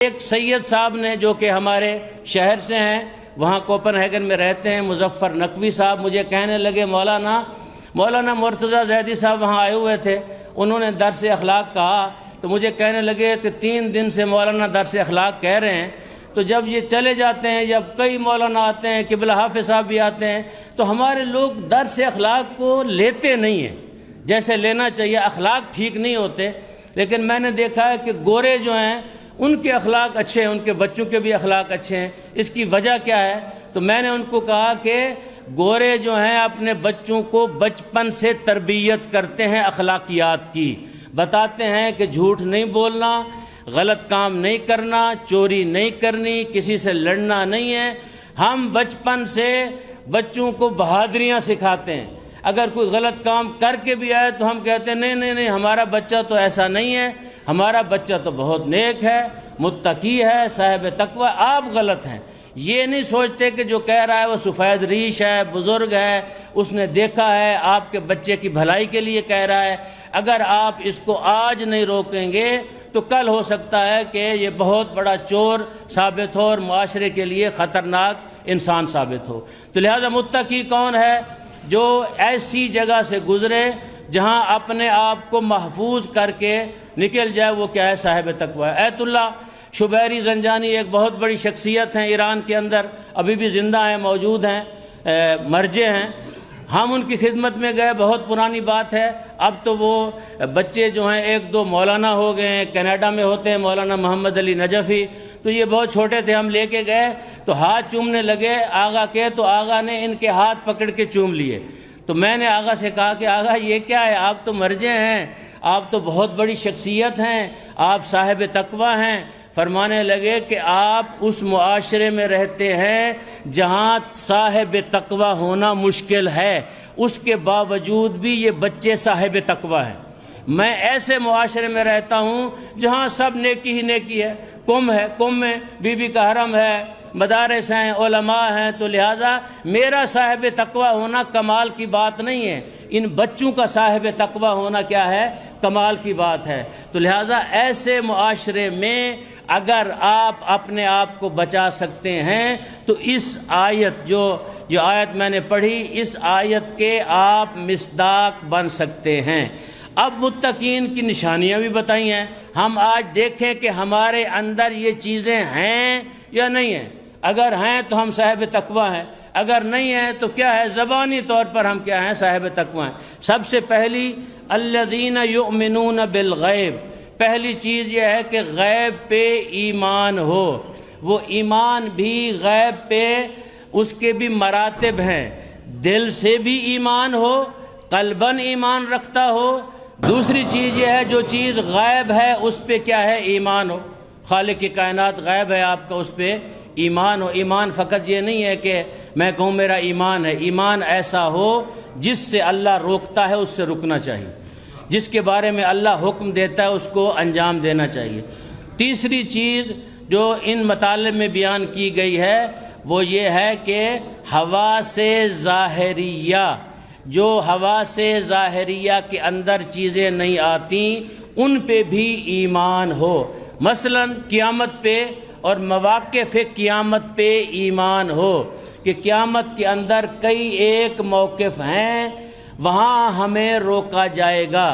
ایک سید صاحب نے جو کہ ہمارے شہر سے ہیں، وہاں کوپن ہیگن میں رہتے ہیں، مظفر نقوی صاحب، مجھے کہنے لگے مولانا مرتضیٰ زیدی صاحب وہاں آئے ہوئے تھے، انہوں نے درس اخلاق کہا تو مجھے کہنے لگے کہ 3 دن سے مولانا درس اخلاق کہہ رہے ہیں، تو جب یہ چلے جاتے ہیں، جب کئی مولانا آتے ہیں، قبلہ حافظ صاحب بھی آتے ہیں، تو ہمارے لوگ درس اخلاق کو لیتے نہیں ہیں جیسے لینا چاہیے، اخلاق ٹھیک نہیں ہوتے۔ لیکن میں نے دیکھا ہے کہ گورے جو ہیں ان کے اخلاق اچھے ہیں، ان کے بچوں کے بھی اخلاق اچھے ہیں۔ اس کی وجہ کیا ہے؟ تو میں نے ان کو کہا کہ گورے جو ہیں اپنے بچوں کو بچپن سے تربیت کرتے ہیں اخلاقیات کی، بتاتے ہیں کہ جھوٹ نہیں بولنا، غلط کام نہیں کرنا، چوری نہیں کرنی، کسی سے لڑنا نہیں ہے۔ ہم بچپن سے بچوں کو بہادریاں سکھاتے ہیں، اگر کوئی غلط کام کر کے بھی آئے تو ہم کہتے ہیں نہیں ہمارا بچہ تو ایسا نہیں ہے، ہمارا بچہ تو بہت نیک ہے، متقی ہے، صاحب تقوی، آپ غلط ہیں۔ یہ نہیں سوچتے کہ جو کہہ رہا ہے وہ سفید ریش ہے، بزرگ ہے، اس نے دیکھا ہے، آپ کے بچے کی بھلائی کے لیے کہہ رہا ہے۔ اگر آپ اس کو آج نہیں روکیں گے تو کل ہو سکتا ہے کہ یہ بہت بڑا چور ثابت ہو اور معاشرے کے لیے خطرناک انسان ثابت ہو۔ تو لہذا متقی کون ہے؟ جو ایسی جگہ سے گزرے جہاں اپنے آپ کو محفوظ کر کے نکل جائے، وہ کیا ہے؟ صاحب تقوی ہے۔ ایت اللہ شبیری زنجانی ایک بہت بڑی شخصیت ہیں ایران کے اندر، ابھی بھی زندہ ہیں، موجود ہیں، مرجع ہیں۔ ہم ان کی خدمت میں گئے، بہت پرانی بات ہے، اب تو وہ بچے جو ہیں 1-2 مولانا ہو گئے ہیں، کینیڈا میں ہوتے ہیں، مولانا محمد علی نجفی، تو یہ بہت چھوٹے تھے، ہم لے کے گئے تو ہاتھ چومنے لگے آغا کے، تو آغا نے ان کے ہاتھ پکڑ کے چوم لیے۔ تو میں نے آغا سے کہا کہ آغا یہ کیا ہے؟ آپ تو مرجع ہیں، آپ تو بہت بڑی شخصیت ہیں، آپ صاحب تقوی ہیں۔ فرمانے لگے کہ آپ اس معاشرے میں رہتے ہیں جہاں صاحب تقوی ہونا مشکل ہے، اس کے باوجود بھی یہ بچے صاحب تقوی ہیں۔ میں ایسے معاشرے میں رہتا ہوں جہاں سب نیکی ہی نیکی ہے، قم ہے، قم میں بی بی کا حرم ہے، مدارس ہیں، علماء ہیں، تو لہٰذا میرا صاحب تقوی ہونا کمال کی بات نہیں ہے، ان بچوں کا صاحب تقوی ہونا کیا ہے؟ کمال کی بات ہے۔ تو لہٰذا ایسے معاشرے میں اگر آپ اپنے آپ کو بچا سکتے ہیں تو اس آیت جو آیت میں نے پڑھی، اس آیت کے آپ مصداق بن سکتے ہیں۔ اب متقین کی نشانیاں بھی بتائی ہیں، ہم آج دیکھیں کہ ہمارے اندر یہ چیزیں ہیں یا نہیں ہیں۔ اگر ہیں تو ہم صاحب تقوی ہیں، اگر نہیں ہیں تو کیا ہے؟ زبانی طور پر ہم کیا ہیں؟ صاحب تقوی ہیں۔ سب سے پہلی الذین یؤمنون بالغیب، پہلی چیز یہ ہے کہ غیب پہ ایمان ہو۔ وہ ایمان بھی غیب پہ، اس کے بھی مراتب ہیں، دل سے بھی ایمان ہو، قلباً ایمان رکھتا ہو۔ دوسری چیز یہ ہے جو چیز غیب ہے اس پہ کیا ہے؟ ایمان ہو۔ خالق کی کائنات غیب ہے، آپ کا اس پہ ایمان ہو۔ ایمان فقط یہ نہیں ہے کہ میں کہوں میرا ایمان ہے، ایمان ایسا ہو جس سے اللہ روکتا ہے اس سے رکنا چاہیے، جس کے بارے میں اللہ حکم دیتا ہے اس کو انجام دینا چاہیے۔ تیسری چیز جو ان مطالب میں بیان کی گئی ہے وہ یہ ہے کہ حواس ظاہریہ، جو حواس ظاہریہ کے اندر چیزیں نہیں آتی ان پہ بھی ایمان ہو۔ مثلا قیامت پہ اور مواقف قیامت پہ ایمان ہو کہ قیامت کے اندر کئی ایک موقف ہیں، وہاں ہمیں روکا جائے گا،